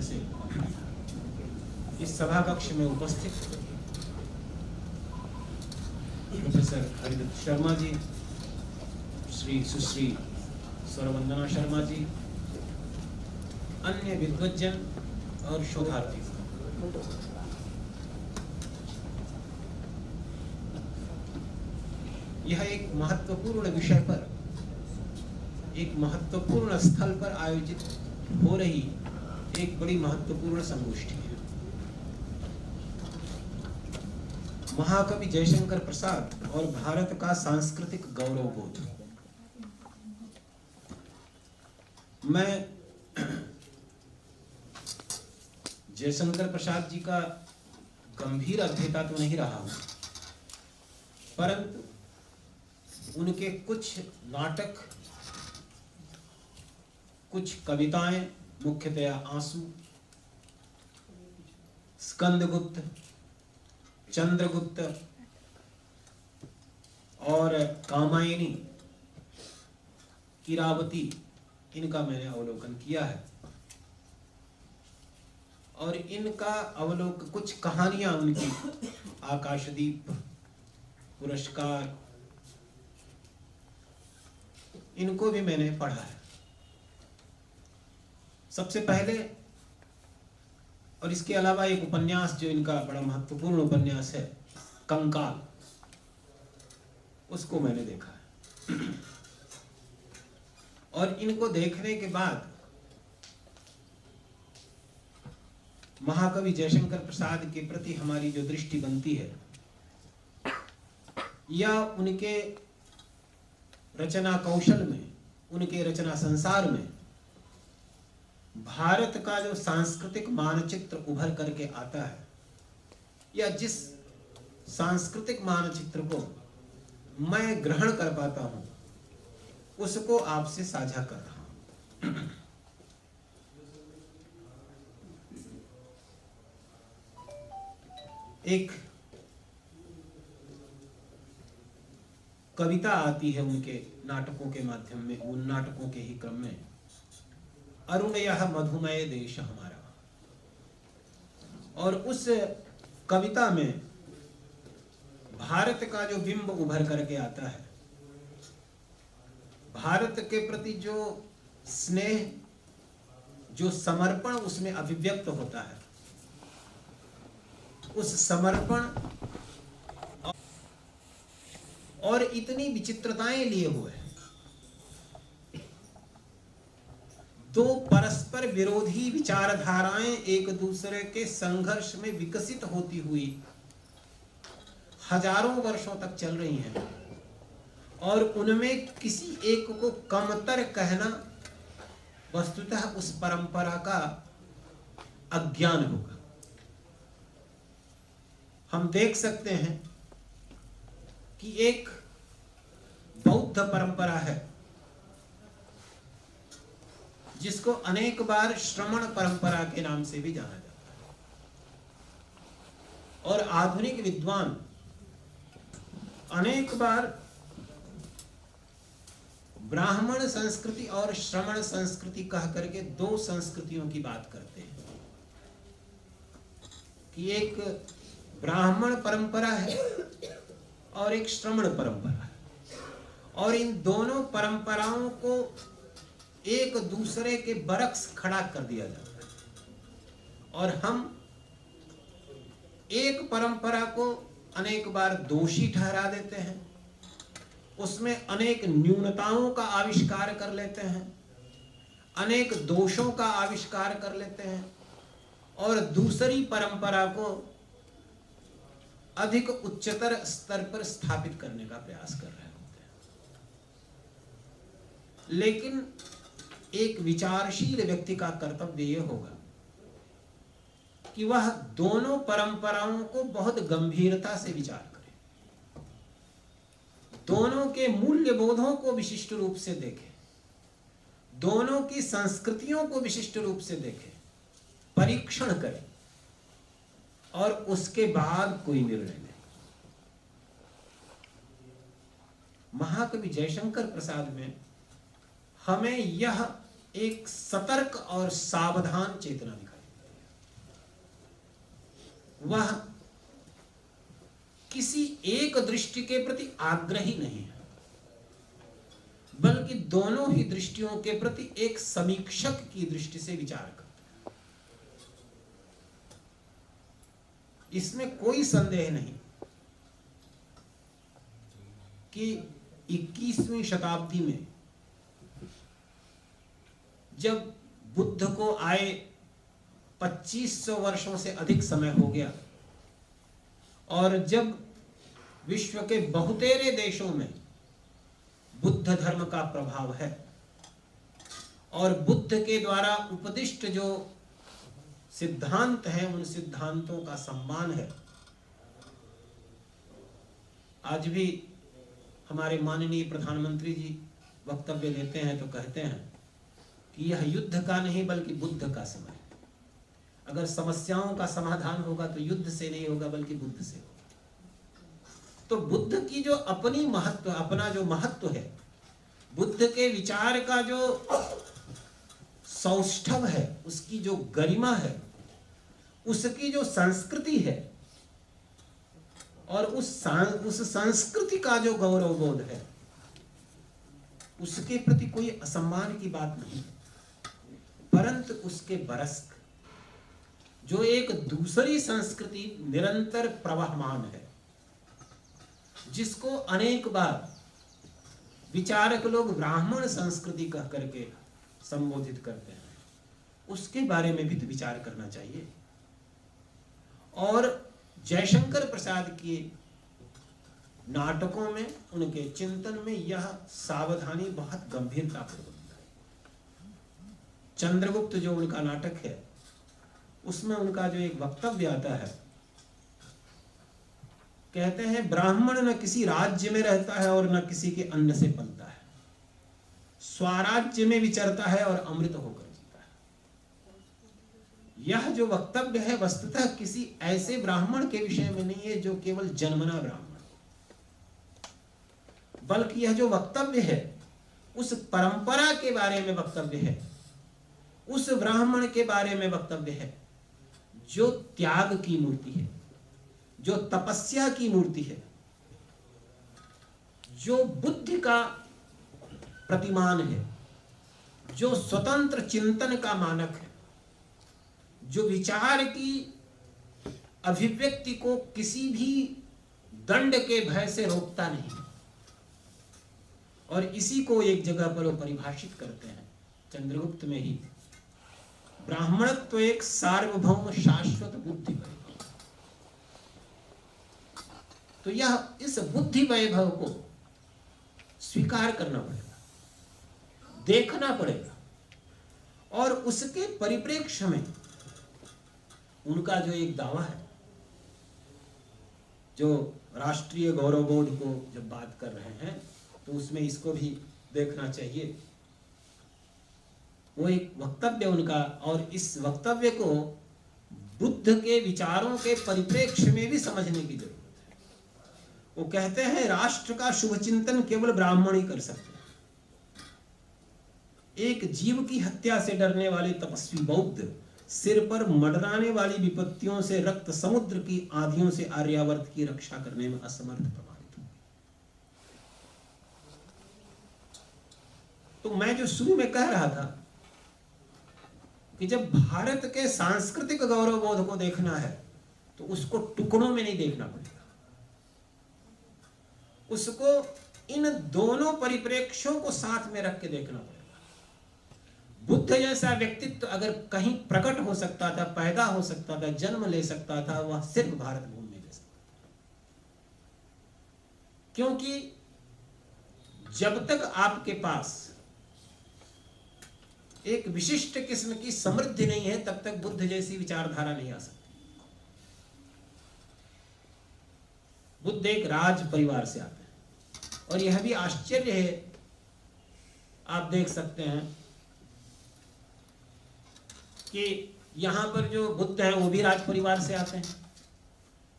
से इस सभा कक्ष में उपस्थित प्रोफेसर हरिदत्त शर्मा जी, श्री सुश्री सर्ववंदना शर्मा जी, अन्य विद्वज्जन और शोधार्थी, यह एक महत्वपूर्ण विषय पर, एक महत्वपूर्ण स्थल पर आयोजित हो रही एक बड़ी महत्वपूर्ण संगोष्ठी है। महाकवि जयशंकर प्रसाद और भारत का सांस्कृतिक गौरवबोध। मैं जयशंकर प्रसाद जी का गंभीर अध्येता तो नहीं रहा हूं, परंतु उनके कुछ नाटक, कुछ कविताएं, मुख्यतया आंसू, स्कंदगुप्त, चंद्रगुप्त और कामायनी, इरावती, इनका मैंने अवलोकन किया है। और इनका अवलोकन, कुछ कहानियां उनकी, आकाशदीप, पुरस्कार, इनको भी मैंने पढ़ा है। सबसे पहले, और इसके अलावा एक उपन्यास जो इनका बड़ा महत्वपूर्ण उपन्यास है, कंकाल, उसको मैंने देखा है। और इनको देखने के बाद महाकवि जयशंकर प्रसाद के प्रति हमारी जो दृष्टि बनती है, या उनके रचना कौशल में, उनके रचना संसार में भारत का जो सांस्कृतिक मानचित्र उभर करके आता है, या जिस सांस्कृतिक मानचित्र को मैं ग्रहण कर पाता हूं, उसको आपसे साझा कर रहा हूं। एक कविता आती है उनके नाटकों के माध्यम में, उन नाटकों के ही क्रम में, अरुण यह मधुमय देश हमारा। और उस कविता में भारत का जो बिंब उभर करके आता है, भारत के प्रति जो स्नेह, जो समर्पण उसमें अभिव्यक्त होता है, उस समर्पण और इतनी विचित्रताएं लिए हुए हैं, दो परस्पर विरोधी विचारधाराएं एक दूसरे के संघर्ष में विकसित होती हुई हजारों वर्षों तक चल रही हैं, और उनमें किसी एक को कमतर कहना वस्तुतः उस परंपरा का अज्ञान होगा। हम देख सकते हैं कि एक बौद्ध परंपरा है जिसको अनेक बार श्रमण परंपरा के नाम से भी जाना जाता है, और आधुनिक विद्वान अनेक बार ब्राह्मण संस्कृति और श्रमण संस्कृति कह करके दो संस्कृतियों की बात करते हैं, कि एक ब्राह्मण परंपरा है और एक श्रमण परंपरा है, और इन दोनों परंपराओं को एक दूसरे के बरक्स खड़ा कर दिया जाता है, और हम एक परंपरा को अनेक बार दोषी ठहरा देते हैं, उसमें अनेक न्यूनताओं का आविष्कार कर लेते हैं, अनेक दोषों का आविष्कार कर लेते हैं, और दूसरी परंपरा को अधिक उच्चतर स्तर पर स्थापित करने का प्रयास कर रहे होते हैं। लेकिन एक विचारशील व्यक्ति का कर्तव्य यह होगा कि वह दोनों परंपराओं को बहुत गंभीरता से विचार करे, दोनों के मूल्य बोधों को विशिष्ट रूप से देखे, दोनों की संस्कृतियों को विशिष्ट रूप से देखे, परीक्षण करे, और उसके बाद कोई निर्णय ले। महाकवि जयशंकर प्रसाद में हमें यह एक सतर्क और सावधान चेतना दिखाई, वह किसी एक दृष्टि के प्रति आग्रही नहीं है, बल्कि दोनों ही दृष्टियों के प्रति एक समीक्षक की दृष्टि से विचार करता है। इसमें कोई संदेह नहीं कि 21वीं शताब्दी में जब बुद्ध को आए 2500 वर्षों से अधिक समय हो गया और जब विश्व के बहुतेरे देशों में बुद्ध धर्म का प्रभाव है और बुद्ध के द्वारा उपदिष्ट जो सिद्धांत हैं उन सिद्धांतों का सम्मान है। आज भी हमारे माननीय प्रधानमंत्री जी वक्तव्य देते हैं तो कहते हैं कि यह युद्ध का नहीं बल्कि बुद्ध का समय है। अगर समस्याओं का समाधान होगा तो युद्ध से नहीं होगा बल्कि बुद्ध से होगा। तो बुद्ध की जो अपना जो महत्व है, बुद्ध के विचार का जो सौष्ठव है, उसकी जो गरिमा है, उसकी जो संस्कृति है और उस संस्कृति का जो गौरव बोध है, उसके प्रति कोई असम्मान की बात नहीं, परंतु उसके बरस जो एक दूसरी संस्कृति निरंतर प्रवाहमान है, जिसको अनेक बार विचारक लोग ब्राह्मण संस्कृति कह करके संबोधित करते हैं, उसके बारे में भी तो विचार करना चाहिए। और जयशंकर प्रसाद के नाटकों में, उनके चिंतन में यह सावधानी बहुत गंभीरतापूर्वक है। चंद्रगुप्त जो उनका नाटक है, उसमें उनका जो एक वक्तव्य आता है, कहते हैं ब्राह्मण न किसी राज्य में रहता है और न किसी के अन्न से पलता है, स्वराज्य में विचरता है और अमृत होकर जीता है। यह जो वक्तव्य है वस्तुतः किसी ऐसे ब्राह्मण के विषय में नहीं है जो केवल जन्मना ब्राह्मण, बल्कि यह जो वक्तव्य है उस परंपरा के बारे में वक्तव्य है, उस ब्राह्मण के बारे में वक्तव्य है जो त्याग की मूर्ति है, जो तपस्या की मूर्ति है, जो बुद्धि का प्रतिमान है, जो स्वतंत्र चिंतन का मानक है, जो विचार की अभिव्यक्ति को किसी भी दंड के भय से रोकता नहीं। और इसी को एक जगह पर वो परिभाषित करते हैं चंद्रगुप्त में ही, ब्राह्मणत्व एक सार्वभौम शाश्वत बुद्धि वैभव। तो यह इस बुद्धि वैभव को स्वीकार करना पड़ेगा, देखना पड़ेगा, और उसके परिप्रेक्ष्य में उनका जो एक दावा है, जो राष्ट्रीय गौरवबोध को जब बात कर रहे हैं तो उसमें इसको भी देखना चाहिए। वो एक वक्तव्य उनका, और इस वक्तव्य को बुद्ध के विचारों के परिप्रेक्ष्य में भी समझने की जरूरत है। वो कहते हैं राष्ट्र का शुभ चिंतन केवल ब्राह्मण ही कर सकते हैं। एक जीव की हत्या से डरने वाले तपस्वी बौद्ध सिर पर मंडराने वाली विपत्तियों से रक्त समुद्र की आंधियों से आर्यावर्त की रक्षा करने में असमर्थ प्रमाणित हुए। तो मैं जो शुरू में कह रहा था कि जब भारत के सांस्कृतिक गौरवबोध को देखना है तो उसको टुकड़ों में नहीं देखना पड़ेगा, उसको इन दोनों परिप्रेक्ष्यों को साथ में रख के देखना पड़ेगा। बुद्ध जैसा व्यक्तित्व अगर कहीं प्रकट हो सकता था, पैदा हो सकता था, जन्म ले सकता था, वह सिर्फ भारत भूमि में ले सकता था। क्योंकि जब तक आपके पास एक विशिष्ट किस्म की समृद्धि नहीं है तब तक बुद्ध जैसी विचारधारा नहीं आ सकती। बुद्ध एक राज परिवार से आते हैं, और यह भी आश्चर्य है, आप देख सकते हैं कि यहां पर जो बुद्ध हैं वो भी राज परिवार से आते हैं,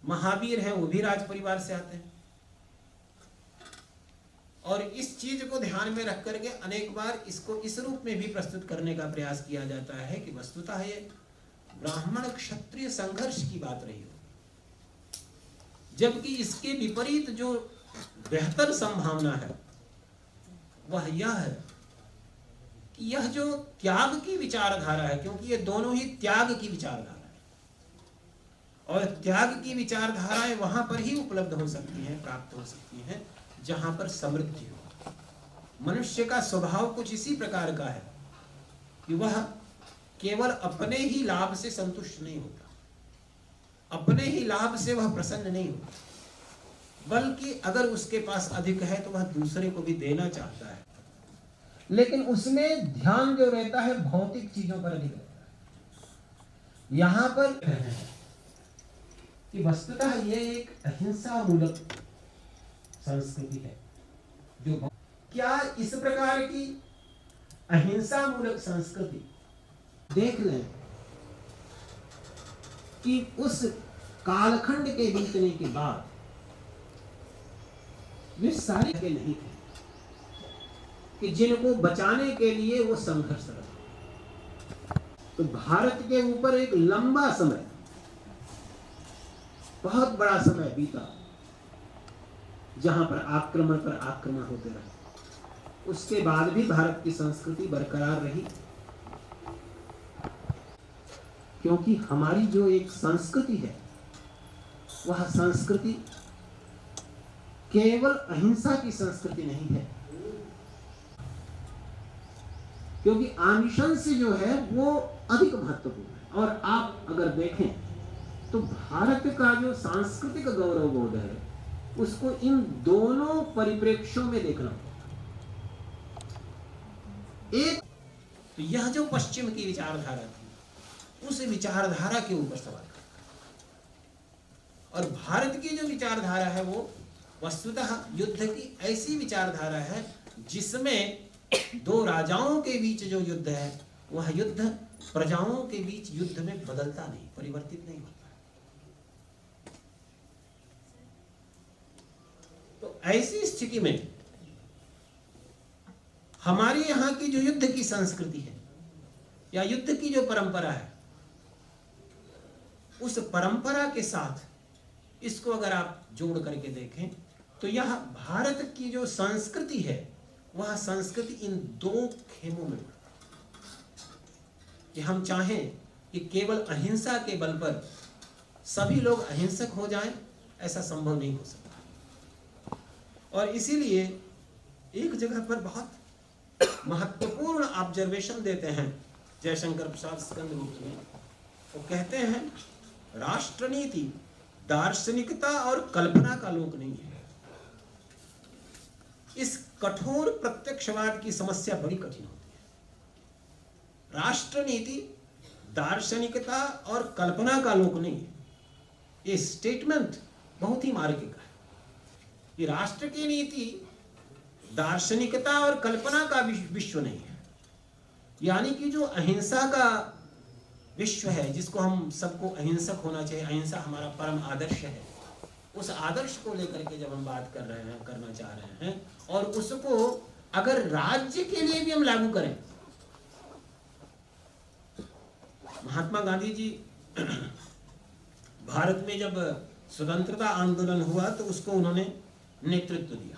महावीर हैं वो भी राज परिवार से आते हैं। और इस चीज को ध्यान में रख करके अनेक बार इसको इस रूप में भी प्रस्तुत करने का प्रयास किया जाता है कि वस्तुतः ये ब्राह्मण क्षत्रिय संघर्ष की बात रही हो, जबकि इसके विपरीत जो बेहतर संभावना है वह यह है कि यह जो त्याग की विचारधारा है, क्योंकि ये दोनों ही त्याग की विचारधारा है, और त्याग की विचारधाराएं वहां पर ही उपलब्ध हो सकती हैं, प्राप्त हो सकती हैं जहां पर समृद्धि हो। मनुष्य का स्वभाव कुछ इसी प्रकार का है कि वह केवल अपने ही लाभ से संतुष्ट नहीं होता, अपने ही लाभ से वह प्रसन्न नहीं होता, बल्कि अगर उसके पास अधिक है तो वह दूसरे को भी देना चाहता है, लेकिन उसमें ध्यान जो रहता है भौतिक चीजों पर अधिक रहता है। यहां पर कि वस्तुतः ये एक अहिंसा मूलक संस्कृति है, जो क्या इस प्रकार की अहिंसा मूलक संस्कृति देख लें कि उस कालखंड के बीतने के बाद वे सारे के नहीं थे कि जिनको बचाने के लिए वो संघर्ष रहा। तो भारत के ऊपर एक लंबा समय, बहुत बड़ा समय बीता जहां पर आक्रमण पर आक्रमण होते रहे। उसके बाद भी भारत की संस्कृति बरकरार रही, क्योंकि हमारी जो एक संस्कृति है वह संस्कृति केवल अहिंसा की संस्कृति नहीं है, क्योंकि आमिषंश जो है वो अधिक महत्वपूर्ण है। और आप अगर देखें तो भारत का जो सांस्कृतिक गौरव बोध है उसको इन दोनों परिप्रेक्ष्यों में देखना होगा। एक तो यह जो पश्चिम की विचारधारा थी उस विचारधारा के ऊपर सवाल, और भारत की जो विचारधारा है वो वस्तुतः युद्ध की ऐसी विचारधारा है जिसमें दो राजाओं के बीच जो युद्ध है वह युद्ध प्रजाओं के बीच युद्ध में बदलता नहीं, परिवर्तित नहीं होता। तो ऐसी स्थिति में हमारे यहाँ की जो युद्ध की संस्कृति है या युद्ध की जो परंपरा है, उस परंपरा के साथ इसको अगर आप जोड़ करके देखें तो यह भारत की जो संस्कृति है वह संस्कृति इन दो खेमों में कि हम चाहें कि केवल अहिंसा के बल पर सभी लोग अहिंसक हो जाएं, ऐसा संभव नहीं हो सकता। और इसीलिए एक जगह पर बहुत महत्वपूर्ण ऑब्जर्वेशन देते हैं जयशंकर प्रसाद स्कंदगुप्त में। वो कहते हैं राष्ट्रनीति दार्शनिकता और कल्पना का लोक नहीं है। इस कठोर प्रत्यक्षवाद की समस्या बड़ी कठिन होती है। राष्ट्रनीति दार्शनिकता और कल्पना का लोक नहीं है। ये स्टेटमेंट बहुत ही मार्मिक है कि राष्ट्र की नीति दार्शनिकता और कल्पना का विश्व नहीं है। यानी कि जो अहिंसा का विश्व है, जिसको हम सबको अहिंसक होना चाहिए, अहिंसा हमारा परम आदर्श है, उस आदर्श को लेकर के जब हम बात कर रहे हैं, करना चाह रहे हैं, और उसको अगर राज्य के लिए भी हम लागू करें, महात्मा गांधी जी भारत में जब स्वतंत्रता आंदोलन हुआ तो उसको उन्होंने नेतृत्व दिया,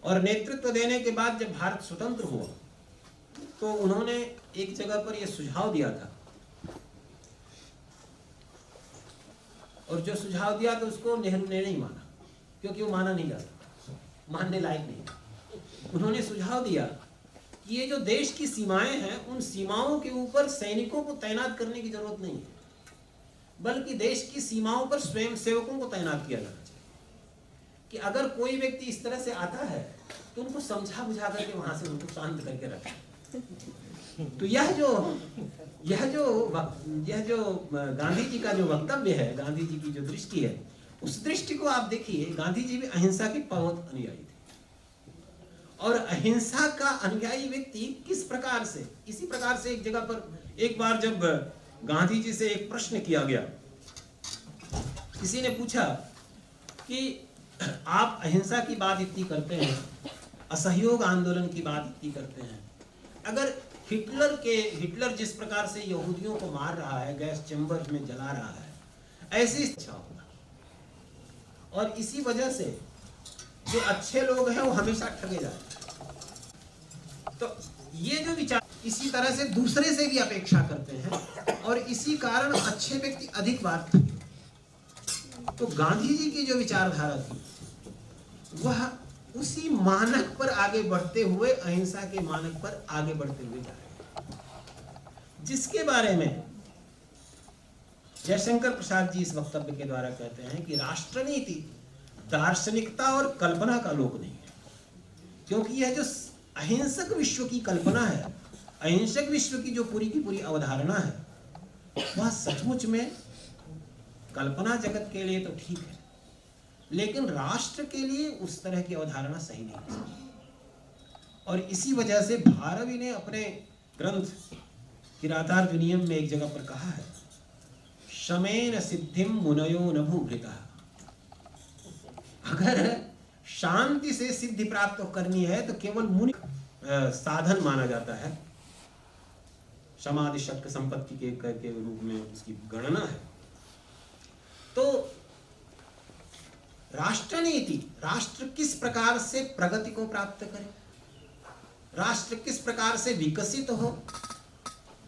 और नेतृत्व देने के बाद जब भारत स्वतंत्र हुआ तो उन्होंने एक जगह पर यह सुझाव दिया था, और जो सुझाव दिया तो उसको नेहरू ने नहीं माना, क्योंकि वो माना नहीं जाता, मानने लायक नहीं। उन्होंने सुझाव दिया कि ये जो देश की सीमाएं हैं उन सीमाओं के ऊपर सैनिकों को तैनात करने की जरूरत नहीं है, बल्कि देश की सीमाओं पर स्वयं सेवकों को तैनात किया जाना चाहिए कि अगर कोई व्यक्ति इस तरह से आता है तो उनको समझा बुझा करके वहां से उनको शांत करके रखें। तो यह जो गांधी जी का जो वक्तव्य है, गांधी जी की जो दृष्टि है, उस दृष्टि को आप देखिए। गांधी जी भी अहिंसा के बहुत अनुयायी थे, और अहिंसा का अनुयायी व्यक्ति किस प्रकार से, इसी प्रकार से एक जगह पर एक बार जब गांधी जी से एक प्रश्न किया गया, किसी ने पूछा कि आप अहिंसा की बात इतनी करते हैं, असहयोग आंदोलन की बात इतनी करते हैं, अगर हिटलर जिस प्रकार से यहूदियों को मार रहा है, गैस चैम्बर में जला रहा है, ऐसी इच्छा होगा और इसी वजह से जो अच्छे लोग हैं वो हमेशा ठगे जाते हैं। तो ये जो विचार इसी तरह से दूसरे से भी अपेक्षा करते हैं और इसी कारण अच्छे व्यक्ति अधिक बार ठगे। तो गांधी जी की जो विचारधारा थी वह उसी मानक पर आगे बढ़ते हुए, अहिंसा के मानक पर आगे बढ़ते हुए जा रहे हैं, जिसके बारे में जयशंकर प्रसाद जी इस वक्तव्य के द्वारा कहते हैं कि राष्ट्रनीति दार्शनिकता और कल्पना का लोक नहीं है, क्योंकि यह जो अहिंसक विश्व की कल्पना है, अहिंसक विश्व की जो पूरी की पूरी अवधारणा है, वह सचमुच में कल्पना जगत के लिए तो ठीक है, लेकिन राष्ट्र के लिए उस तरह की अवधारणा सही नहीं है। और इसी वजह से भारवी ने अपने ग्रंथ किरातार्जुनीयम में एक जगह पर कहा है, शमेन सिद्धिम मुनयो न भूभृता। अगर शांति से सिद्धि प्राप्त करनी है तो केवल मुनि साधन माना जाता है। समाधि शक्ति संपत्ति के रूप में उसकी गणना है। तो राष्ट्रनीति, राष्ट्र किस प्रकार से प्रगति को प्राप्त करे, राष्ट्र किस प्रकार से विकसित हो,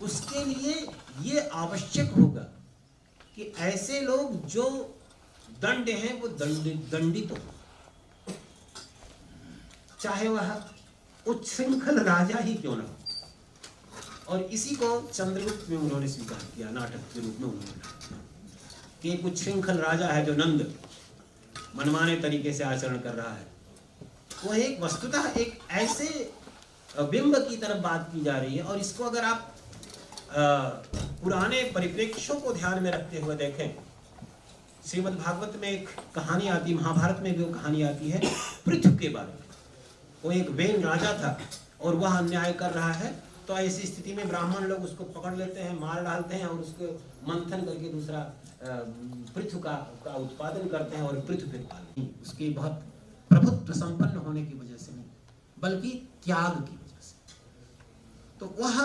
उसके लिए ये आवश्यक होगा कि ऐसे लोग जो दंड हैं वो दंडित हो, चाहे वह उच्छृंखल राजा ही क्यों ना हो। और इसी को चंद्रगुप्त में उन्होंने स्वीकार किया, नाटक के रूप में उन्होंने कहा कि एक उच्छृंखल राजा है जो नंद मनमाने तरीके से आचरण कर रहा है। वह एक वस्तुतः एक ऐसे बिंब की तरफ बात की जा रही है। और इसको अगर आप पुराने परिप्रेक्ष्यों को ध्यान में रखते हुए देखें, श्रीमद् भागवत में एक कहानी आती है, महाभारत में भी वो कहानी आती है पृथु के बारे में। वो एक बेन राजा था और वह अन्याय कर रहा है, तो ऐसी स्थिति में ब्राह्मण लोग उसको पकड़ लेते हैं, मार डालते हैं और उसको मंथन करके दूसरा पृथु का उत्पादन करते हैं। और पृथु फिर पालते हैं, उसके बहुत प्रभुत्व संपन्न होने की वजह से नहीं, बल्कि त्याग की वजह से। तो वह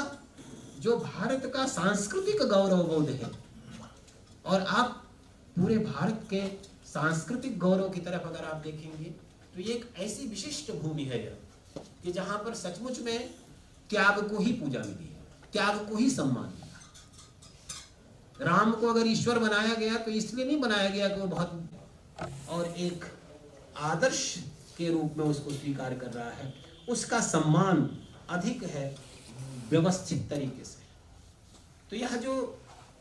जो भारत का सांस्कृतिक गौरव बोध है, और आप पूरे भारत के सांस्कृतिक गौरव की तरफ अगर आप देखेंगे तो ये एक ऐसी विशिष्ट भूमि है कि जहां पर सचमुच में त्याग को ही पूजा मिली है, त्याग को ही सम्मान मिला। राम को अगर ईश्वर बनाया गया तो इसलिए नहीं बनाया गया कि वो बहुत, और एक आदर्श के रूप में उसको स्वीकार कर रहा है, उसका सम्मान अधिक है व्यवस्थित तरीके से। तो यह जो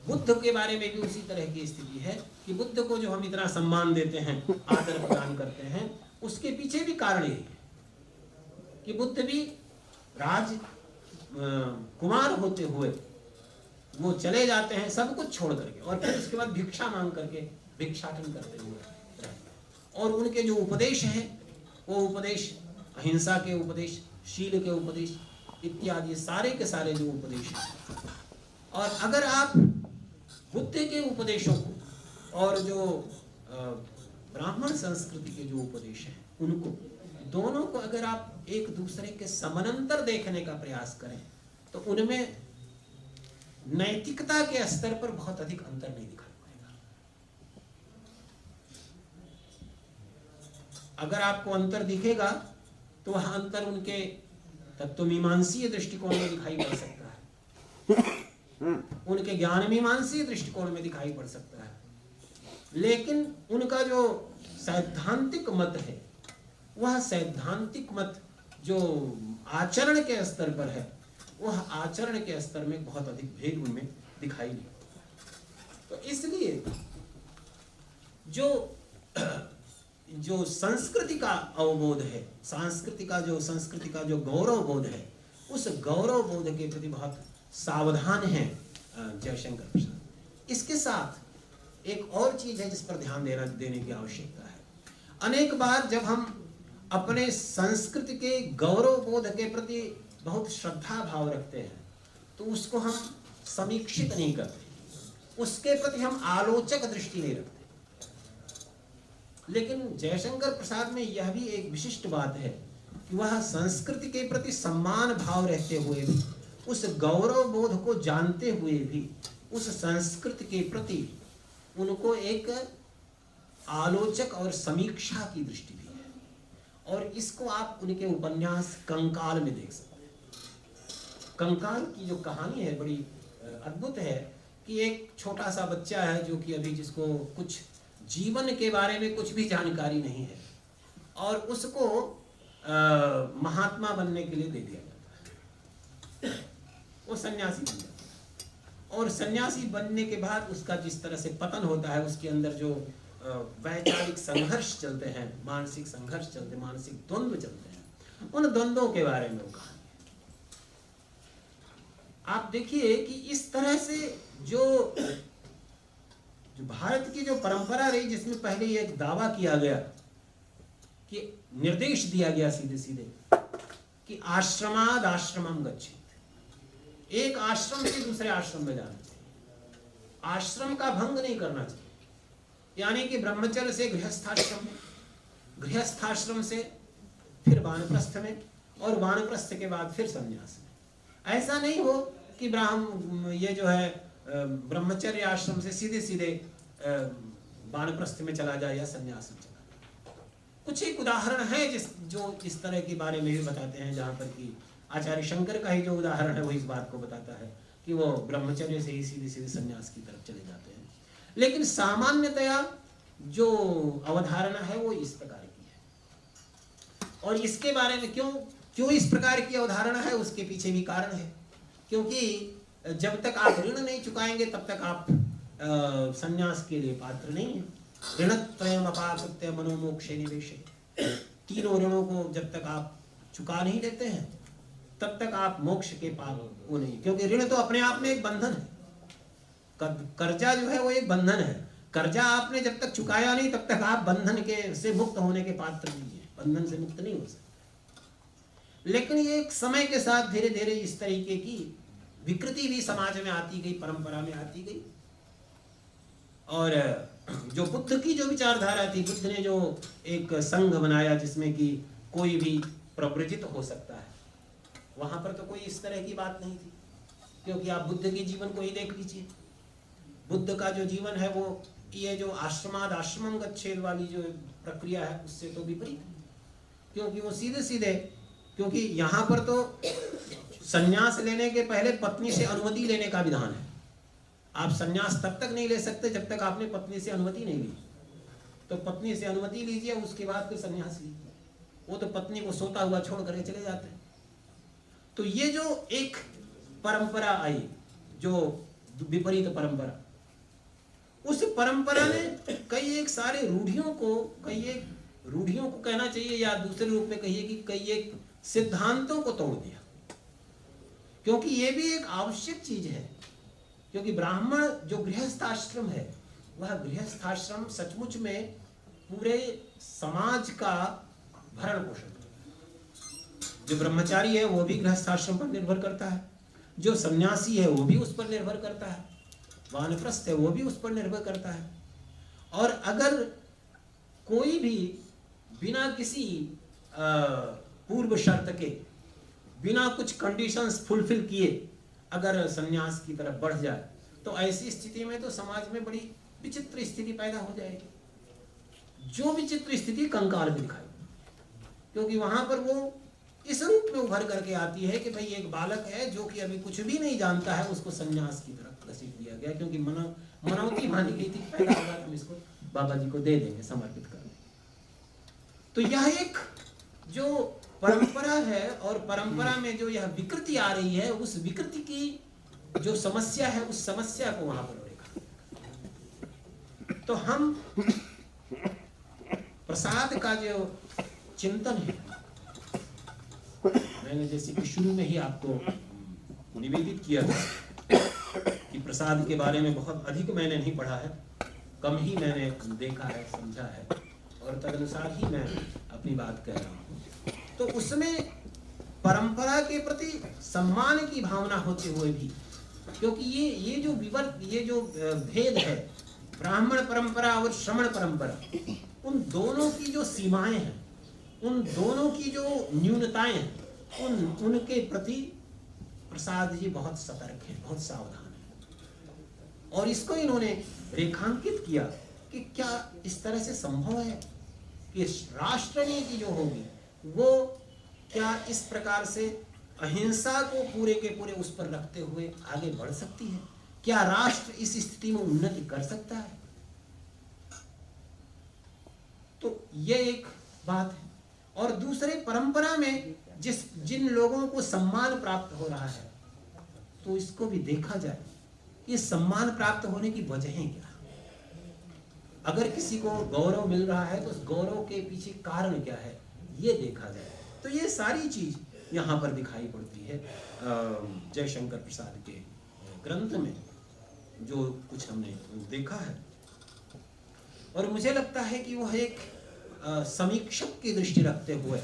बुद्ध के बारे में भी उसी तरह की स्थिति है कि बुद्ध को जो हम इतना सम्मान देते हैं, आदर प्रदान करते हैं, उसके पीछे भी कारण यही है कि बुद्ध भी राज कुमार होते हुए वो चले जाते हैं सब कुछ छोड़ करके, और फिर उसके बाद भिक्षा मांग करके भिक्षाटन करते हुए रहते हैं। और उनके जो उपदेश हैं वो उपदेश अहिंसा के उपदेश, शील के उपदेश इत्यादि सारे के सारे जो उपदेश हैं। और अगर आप बुद्ध के उपदेशों को और जो ब्राह्मण संस्कृति के जो उपदेश हैं उनको, दोनों को अगर आप एक दूसरे के समानांतर देखने का प्रयास करें तो उनमें नैतिकता के स्तर पर बहुत अधिक अंतर नहीं दिखाई पड़ेगा। अगर आपको अंतर दिखेगा तो वह अंतर उनके तत्वमीमांसीय दृष्टिकोण में दिखाई पड़ सकता है, उनके ज्ञान मीमांसीय दृष्टिकोण में दिखाई पड़ सकता है, लेकिन उनका जो सैद्धांतिक मत है वह सैद्धांतिक मत जो आचरण के स्तर पर है, वह आचरण के स्तर में बहुत अधिक भेद उनमें दिखाई नहीं। तो इसलिए जो संस्कृति का अवबोध है, संस्कृति का जो गौरव बोध है, उस गौरव बोध के प्रति बहुत सावधान है जयशंकर प्रसाद। इसके साथ एक और चीज है जिस पर ध्यान देने की आवश्यकता है। अनेक बार जब हम अपने संस्कृति के गौरव बोध के प्रति बहुत श्रद्धा भाव रखते हैं तो उसको हम समीक्षित नहीं करते, उसके प्रति हम आलोचक दृष्टि नहीं रखते। लेकिन जयशंकर प्रसाद में यह भी एक विशिष्ट बात है कि वह संस्कृति के प्रति सम्मान भाव रहते हुए भी, उस गौरव बोध को जानते हुए भी, उस संस्कृति के प्रति उनको एक आलोचक और समीक्षा की दृष्टि भी है, और इसको आप उनके उपन्यास कंकाल में देख सकते हैं। कंकाल की जो कहानी है बड़ी अद्भुत है कि एक छोटा सा बच्चा है जो कि अभी जिसको कुछ जीवन के बारे में कुछ भी जानकारी नहीं है, और उसको महात्मा बनने के लिए दे दिया जाता है। वो सन्यासी बन जाता है, और सन्यासी बनने के बाद उसका जिस तरह से पतन होता है, उसके अंदर जो वैचारिक संघर्ष चलते हैं, मानसिक संघर्ष चलते हैं, मानसिक द्वंद्व चलते हैं, उन द्वंद्वों के बारे में वो कहानी। आप देखिए कि इस तरह से जो भारत की जो परंपरा रही, जिसमें पहले एक दावा किया गया कि निर्देश दिया गया सीधे सीधे कि आश्रमाद आश्रमम गच्छेत, एक आश्रम से दूसरे आश्रम में जाना चाहिए, आश्रम का भंग नहीं करना चाहिए। यानी कि ब्रह्मचर्य से गृहस्थाश्रम में, गृहस्थाश्रम से फिर वानप्रस्थ में, और वानप्रस्थ के बाद फिर संन्यास में। ऐसा नहीं हो कि ये जो है ब्रह्मचर्य आश्रम से सीधे सीधे वानप्रस्थ में चला जाए या संन्यास में चला जाए। कुछ एक उदाहरण है जो इस तरह के बारे में भी बताते हैं, जहाँ पर कि आचार्य शंकर का ही जो उदाहरण है वो इस बात को बताता है कि वो ब्रह्मचर्य से ही सीधे सीधे संन्यास की तरफ चले जाते हैं। लेकिन सामान्यतया जो अवधारणा है वो इस प्रकार की है, और इसके बारे में क्यों इस प्रकार की अवधारणा है, उसके पीछे भी कारण है। क्योंकि जब तक आप ऋण नहीं चुकाएंगे तब तक आप संन्यास के लिए पात्र नहीं है। ऋणत्रयम् अपाकृत्य मनोमोक्षे निवेशे, तीनों ऋणों को जब तक आप चुका नहीं देते हैं तब तक आप मोक्ष के पात्र वो नहीं, क्योंकि ऋण तो अपने आप में एक बंधन है। कर्जा जो है वो एक बंधन है। कर्जा आपने जब तक चुकाया नहीं तब तक आप बंधन के से मुक्त होने के पात्र नहीं है, बंधन से मुक्त नहीं हो सकते। लेकिन ये एक समय के साथ धीरे धीरे इस तरीके की विकृति भी समाज में आती गई, परंपरा में आती गई। और जो बुद्ध की जो विचारधारा थी, बुद्ध ने जो एक संघ बनाया जिसमें कि कोई भी प्रव्रजित हो सकता है, वहां पर तो कोई इस तरह की बात नहीं थी। क्योंकि आप बुद्ध के जीवन को ही देख लीजिए, बुद्ध का जो जीवन है वो ये जो आश्रमाद आश्रमम गच्छेत वाली जो प्रक्रिया है उससे तो विपरीत है। क्योंकि वो सीधे सीधे, क्योंकि यहाँ पर तो संन्यास लेने के पहले पत्नी से अनुमति लेने का विधान है। आप संन्यास तब तक नहीं ले सकते जब तक आपने पत्नी से अनुमति नहीं ली। तो पत्नी से अनुमति लीजिए, उसके बाद फिर संन्यास लीजिए। वो तो पत्नी को सोता हुआ छोड़ करके चले जाते हैं। तो ये जो एक परंपरा आई, जो विपरीत परंपरा, उस परंपरा ने कई एक सारे रूढ़ियों को कहना चाहिए, या दूसरे रूप में कहिए कि कई एक सिद्धांतों को तोड़ दिया। क्योंकि ये भी एक आवश्यक चीज है। क्योंकि ब्राह्मण जो गृहस्थाश्रम है, वह गृहस्थाश्रम सचमुच में पूरे समाज का भरण पोषण करता है। जो ब्रह्मचारी है वो भी गृहस्थाश्रम पर निर्भर करता है, जो सन्यासी है वो भी उस पर निर्भर करता है, वानप्रस्थ है वो भी उस पर निर्भर करता है। और अगर कोई भी बिना किसी पूर्व शर्त के, बिना कुछ कंडीशंस फुलफिल किए अगर सन्यास की तरफ बढ़ जाए, तो ऐसी स्थिति में तो समाज में बड़ी विचित्र स्थिति पैदा हो जाएगी, जो विचित्र स्थिति कंकाल में दिखाई। क्योंकि वहां पर वो इस रूप में उभर करके आती है कि भाई एक बालक है जो कि अभी कुछ भी नहीं जानता है, उसको सन्यास की तरफ घसीट दिया गया। क्योंकि मनौती मानी गई थी, पैदा होगा तो हम इसको बाबा जी को दे देंगे, समर्पित कर देंगे। तो यह एक जो परंपरा है, और परंपरा में जो यह विकृति आ रही है, उस विकृति की जो समस्या है, उस समस्या को वहां पर देखा। तो हम प्रसाद का जो चिंतन है, मैंने जैसे कि शुरू में ही आपको निवेदित किया था कि प्रसाद के बारे में बहुत अधिक मैंने नहीं पढ़ा है, कम ही मैंने देखा है, समझा है, और तदनुसार ही मैं अपनी बात कह रहा हूँ। तो उसमें परंपरा के प्रति सम्मान की भावना होते हुए भी, क्योंकि ये जो भेद है, ब्राह्मण परंपरा और श्रमण परंपरा, उन दोनों की जो सीमाएं हैं, उन दोनों की जो न्यूनताएं हैं, उनके प्रति प्रसाद जी बहुत सतर्क है, बहुत सावधान है। और इसको इन्होंने रेखांकित किया कि क्या इस तरह से संभव है कि राष्ट्र नीति जो होगी वो क्या इस प्रकार से अहिंसा को पूरे के पूरे उस पर रखते हुए आगे बढ़ सकती है? क्या राष्ट्र इस स्थिति में उन्नति कर सकता है? तो ये एक बात है। और दूसरे, परंपरा में जिन लोगों को सम्मान प्राप्त हो रहा है, तो इसको भी देखा जाए, ये सम्मान प्राप्त होने की वजहें क्या? अगर किसी को गौरव मिल रहा है तो उस गौरव के पीछे कारण क्या है, ये देखा जाए। तो ये सारी चीज यहाँ पर दिखाई पड़ती है जयशंकर प्रसाद के ग्रंथ में, जो कुछ हमने देखा है। और मुझे लगता है कि वह एक समीक्षक की दृष्टि रखते हुए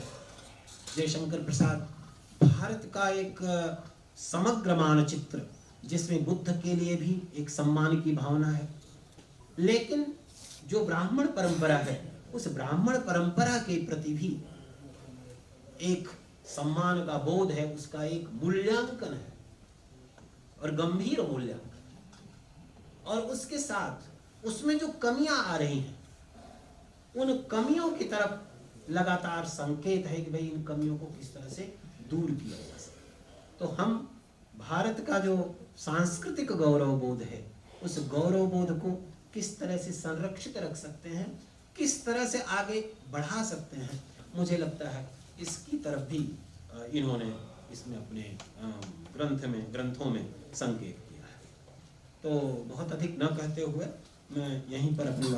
जयशंकर प्रसाद भारत का एक समग्र मानचित्र, जिसमें बुद्ध के लिए भी एक सम्मान की भावना है, लेकिन जो ब्राह्मण परंपरा है उस ब्राह्मण परंपरा के प्रति भी एक सम्मान का बोध है, उसका एक मूल्यांकन है और गंभीर मूल्यांकन। और उसके साथ उसमें जो कमियां आ रही हैं, उन कमियों की तरफ लगातार संकेत है कि भाई इन कमियों को किस तरह से दूर किया जा सके। तो हम भारत का जो सांस्कृतिक गौरव बोध है, उस गौरव बोध को किस तरह से संरक्षित रख सकते हैं, किस तरह से आगे बढ़ा सकते हैं, मुझे लगता है इसकी तरफ भी इन्होंने इसमें अपने ग्रंथों में संकेत किया है। तो बहुत अधिक न कहते हुए मैं यहीं पर अपनी